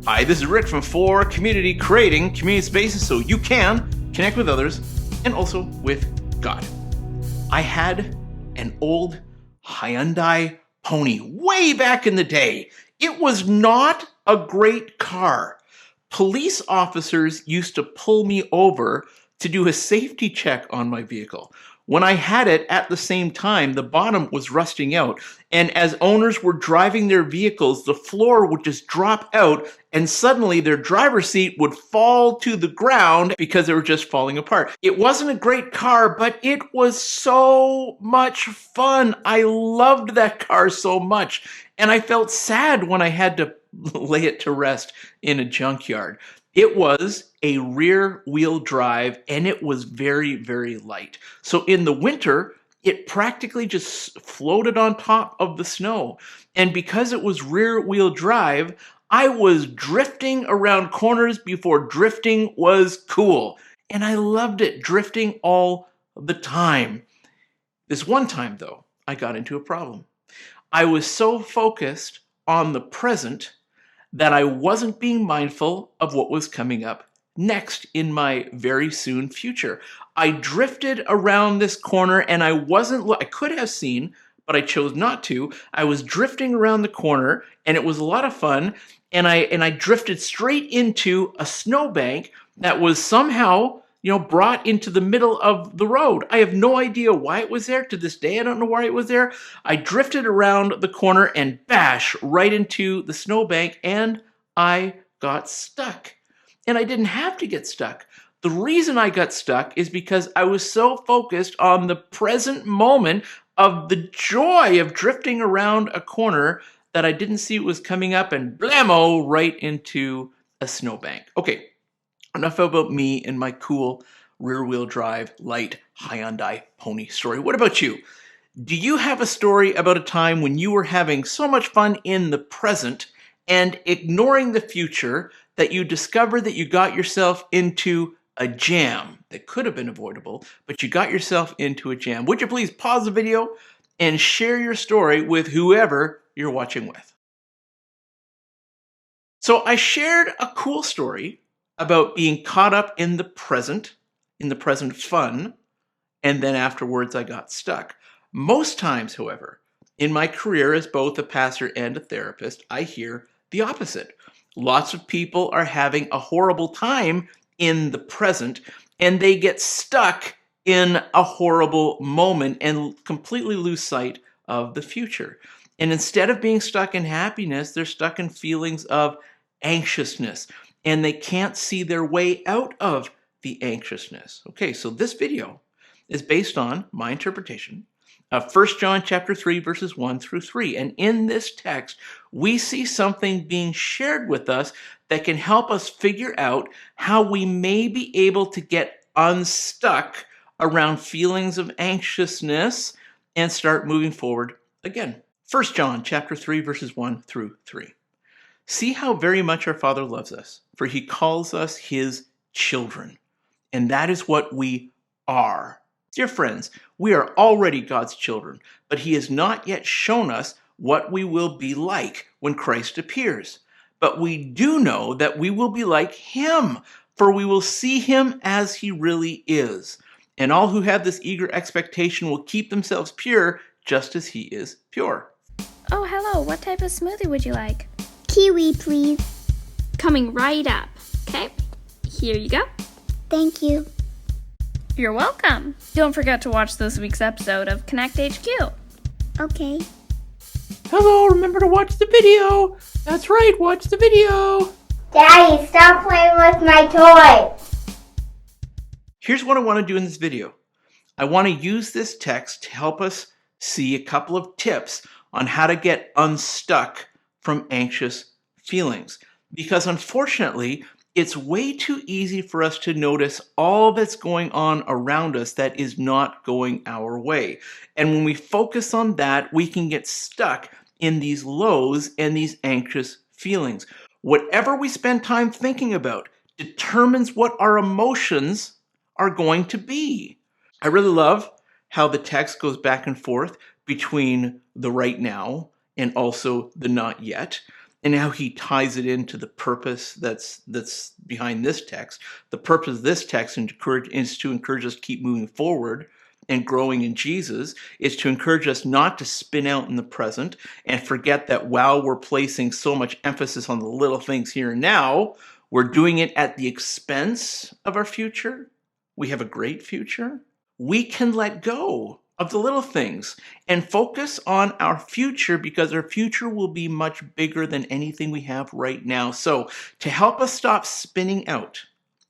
Hi, this is Rick from For Community, creating community spaces so you can connect with others and also with God. I had an old Hyundai Pony way back in the day. It was not a great car. Police officers used to pull me over to do a safety check on my vehicle. When I had it at the same time, the bottom was rusting out. And as owners were driving their vehicles, the floor would just drop out and suddenly their driver's seat would fall to the ground because they were just falling apart. It wasn't a great car, but it was so much fun. I loved that car so much. And I felt sad when I had to lay it to rest in a junkyard. It was a rear-wheel drive, and it was very, very light. So in the winter, it practically just floated on top of the snow. And because it was rear-wheel drive, I was drifting around corners before drifting was cool. And I loved it, drifting all the time. This one time, though, I got into a problem. I was so focused on the present that I wasn't being mindful of what was coming up next in my very soon future. I drifted around this corner and I could have seen, but I chose not to. I was drifting around the corner and it was a lot of fun. And I drifted straight into a snowbank that was somehow, brought into the middle of the road. I have no idea why it was there. To this day, I don't know why it was there. I drifted around the corner and bash right into the snowbank, and I got stuck. And I didn't have to get stuck. The reason I got stuck is because I was so focused on the present moment of the joy of drifting around a corner that I didn't see it was coming up and blammo right into a snowbank. Okay. Enough about me and my cool rear-wheel drive light Hyundai Pony story. What about you? Do you have a story about a time when you were having so much fun in the present and ignoring the future that you discovered that you got yourself into a jam that could have been avoidable, but you got yourself into a jam? Would you please pause the video and share your story with whoever you're watching with? So I shared a cool story about being caught up in the present fun, and then afterwards I got stuck. Most times, however, in my career as both a pastor and a therapist, I hear the opposite. Lots of people are having a horrible time in the present, and they get stuck in a horrible moment and completely lose sight of the future. And instead of being stuck in happiness, they're stuck in feelings of anxiousness. And they can't see their way out of the anxiousness. Okay, so this video is based on my interpretation of 1 John chapter 3, verses 1 through 3. And in this text, we see something being shared with us that can help us figure out how we may be able to get unstuck around feelings of anxiousness and start moving forward again. 1 John chapter 3, verses 1 through 3. See how very much our Father loves us, for he calls us his children. And that is what we are. Dear friends, we are already God's children, but he has not yet shown us what we will be like when Christ appears. But we do know that we will be like him, for we will see him as he really is. And all who have this eager expectation will keep themselves pure, just as he is pure. Oh, hello. What type of smoothie would you like? Kiwi, please. Coming right up. Okay, here you go. Thank you. You're welcome. Don't forget to watch this week's episode of Connect HQ. Okay. Hello, remember to watch the video. That's right, watch the video. Daddy, stop playing with my toy. Here's what I want to do in this video. I want to use this text to help us see a couple of tips on how to get unstuck from anxious feelings. Because unfortunately, it's way too easy for us to notice all that's going on around us that is not going our way. And when we focus on that, we can get stuck in these lows and these anxious feelings. Whatever we spend time thinking about determines what our emotions are going to be. I really love how the text goes back and forth between the right now and also the not yet. and how he ties it into the purpose that's behind this text. The purpose of this text is to encourage us to keep moving forward and growing in Jesus, is to encourage us not to spin out in the present and forget that while we're placing so much emphasis on the little things here and now, we're doing it at the expense of our future. We have a great future. We can let go of the little things and focus on our future, because our future will be much bigger than anything we have right now. So to help us stop spinning out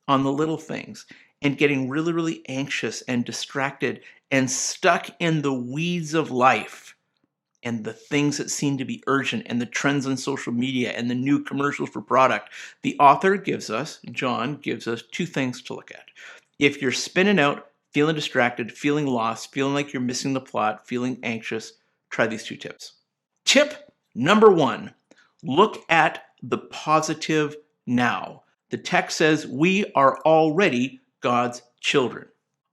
on the little things and getting really, really anxious and distracted and stuck in the weeds of life and the things that seem to be urgent and the trends on social media and the new commercials for product, the author John gives us two things to look at. If you're spinning out, feeling distracted, feeling lost, feeling like you're missing the plot, feeling anxious, try these two tips. Tip number 1, look at the positive now. The text says we are already God's children.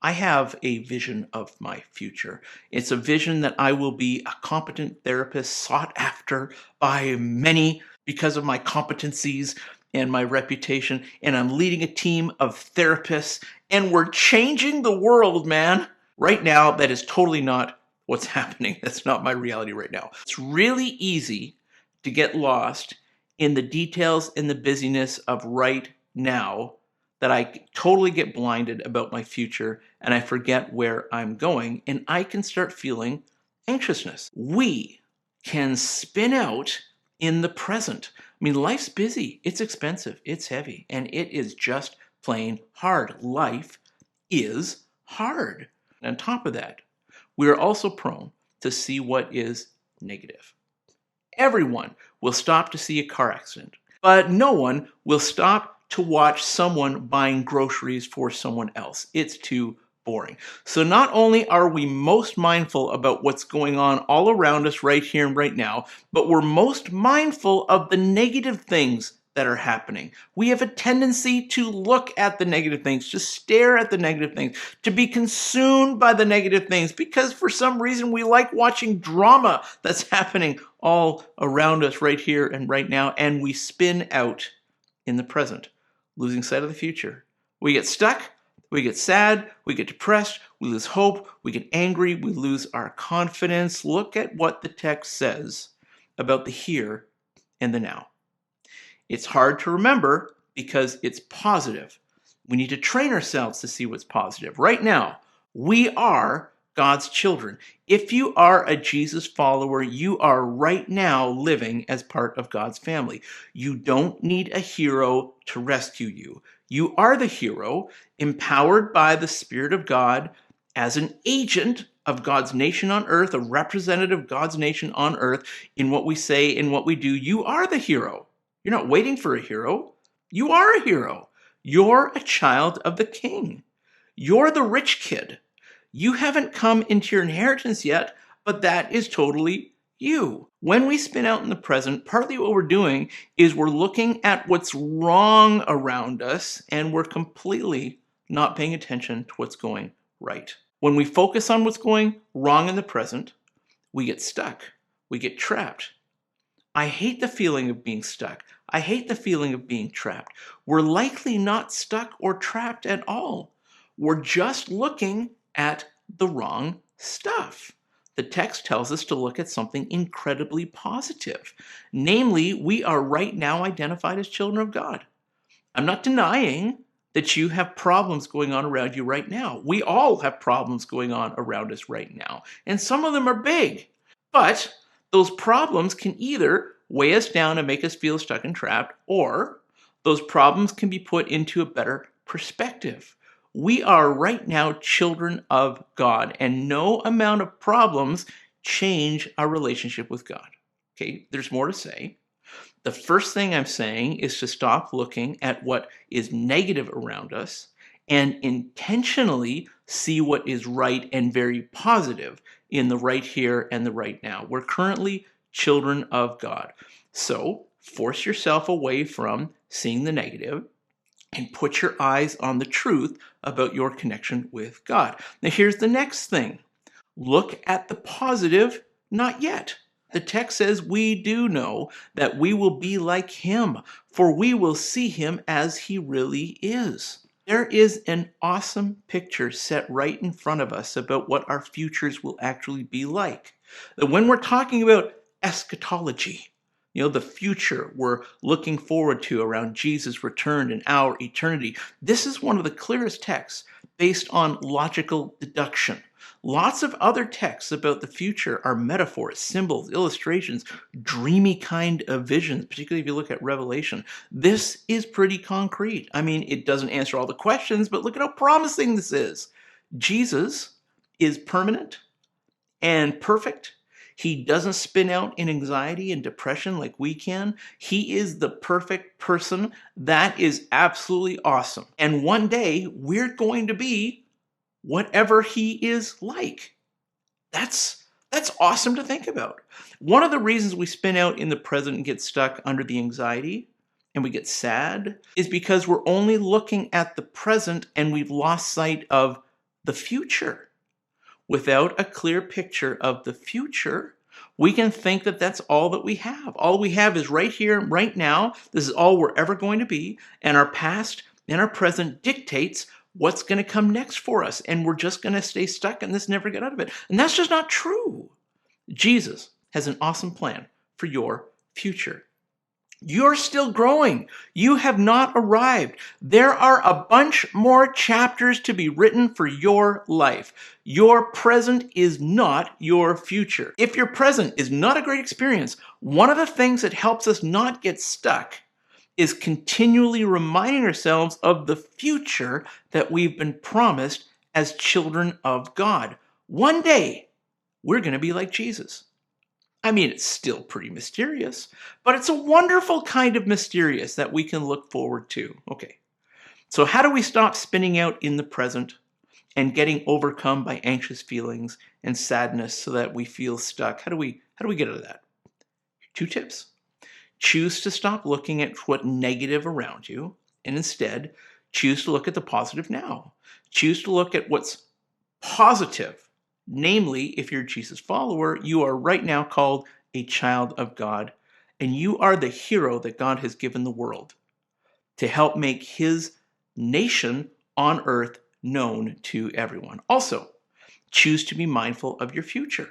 I have a vision of my future. It's a vision that I will be a competent therapist sought after by many because of my competencies and my reputation, and I'm leading a team of therapists, and we're changing the world, man. Right now, that is totally not what's happening. That's not my reality right now. It's really easy to get lost in the details and the busyness of right now, that I totally get blinded about my future and I forget where I'm going, and I can start feeling anxiousness. We can spin out in the present. I mean, life's busy, it's expensive, it's heavy, and it is just plain hard. Life is hard. And on top of that, we are also prone to see what is negative. Everyone will stop to see a car accident, but no one will stop to watch someone buying groceries for someone else. It's too boring. So not only are we most mindful about what's going on all around us right here and right now, but we're most mindful of the negative things that are happening. We have a tendency to look at the negative things, to stare at the negative things, to be consumed by the negative things, because for some reason we like watching drama that's happening all around us right here and right now, and we spin out in the present, losing sight of the future. We get stuck, we get sad, we get depressed, we lose hope, we get angry, we lose our confidence. Look at what the text says about the here and the now. It's hard to remember because it's positive. We need to train ourselves to see what's positive. Right now, we are God's children. If you are a Jesus follower, you are right now living as part of God's family. You don't need a hero to rescue you. You are the hero, empowered by the Spirit of God as an agent of God's nation on earth, a representative of God's nation on earth in what we say and what we do. You are the hero. You're not waiting for a hero. You are a hero. You're a child of the King. You're the rich kid. You haven't come into your inheritance yet, but that is totally you. When we spin out in the present, partly what we're doing is we're looking at what's wrong around us, and we're completely not paying attention to what's going right. When we focus on what's going wrong in the present, we get stuck. We get trapped. I hate the feeling of being stuck. I hate the feeling of being trapped. We're likely not stuck or trapped at all. We're just looking at the wrong stuff. The text tells us to look at something incredibly positive. Namely, we are right now identified as children of God. I'm not denying that you have problems going on around you right now. We all have problems going on around us right now, and some of them are big. But those problems can either weigh us down and make us feel stuck and trapped, or those problems can be put into a better perspective. We are right now children of God, and no amount of problems change our relationship with God. Okay, there's more to say. The first thing I'm saying is to stop looking at what is negative around us and intentionally see what is right and very positive in the right here and the right now. We're currently children of God. So force yourself away from seeing the negative and put your eyes on the truth about your connection with God. Now here's the next thing. Look at the positive, not yet. The text says we do know that we will be like him, for we will see him as he really is. There is an awesome picture set right in front of us about what our futures will actually be like. That when we're talking about eschatology, the future we're looking forward to around Jesus' return in our eternity, this is one of the clearest texts based on logical deduction. Lots of other texts about the future are metaphors, symbols, illustrations, dreamy kind of visions, particularly if you look at Revelation. This is pretty concrete. I mean, it doesn't answer all the questions, but look at how promising this is. Jesus is permanent and perfect. He doesn't spin out in anxiety and depression like we can. He is the perfect person. That is absolutely awesome. And one day we're going to be whatever he is like. That's awesome to think about. One of the reasons we spin out in the present and get stuck under the anxiety and we get sad is because we're only looking at the present and we've lost sight of the future. Without a clear picture of the future, we can think that that's all that we have. All we have is right here, right now. This is all we're ever going to be. And our past and our present dictates what's going to come next for us. And we're just going to stay stuck in this, never get out of it. And that's just not true. Jesus has an awesome plan for your future. You're still growing. You have not arrived. There are a bunch more chapters to be written for your life. Your present is not your future. If your present is not a great experience, one of the things that helps us not get stuck is continually reminding ourselves of the future that we've been promised as children of God. One day, we're going to be like Jesus. I mean, it's still pretty mysterious, but it's a wonderful kind of mysterious that we can look forward to. Okay, so how do we stop spinning out in the present and getting overcome by anxious feelings and sadness so that we feel stuck? How do we get out of that? 2 tips. Choose to stop looking at what's negative around you and instead choose to look at the positive now. Choose to look at what's positive. Namely, if you're a Jesus follower, you are right now called a child of God, and you are the hero that God has given the world to help make his nation on earth known to everyone. Also, choose to be mindful of your future.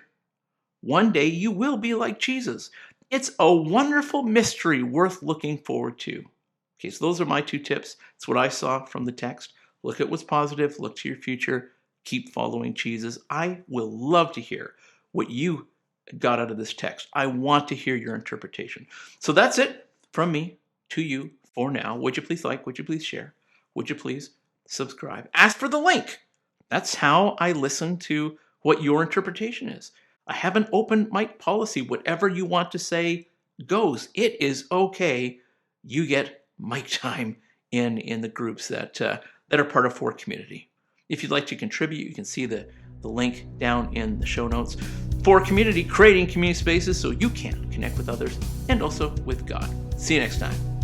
One day you will be like Jesus. It's a wonderful mystery worth looking forward to. Okay, so those are my 2 tips. It's what I saw from the text. Look at what's positive, look to your future. Keep following Jesus. I will love to hear what you got out of this text. I want to hear your interpretation. So that's it from me to you for now. Would you please like? Would you please share? Would you please subscribe? Ask for the link. That's how I listen to what your interpretation is. I have an open mic policy. Whatever you want to say goes. It is okay. You get mic time in the groups that are part of For Community. If you'd like to contribute, you can see the link down in the show notes. For Community, creating community spaces so you can connect with others and also with God. See you next time.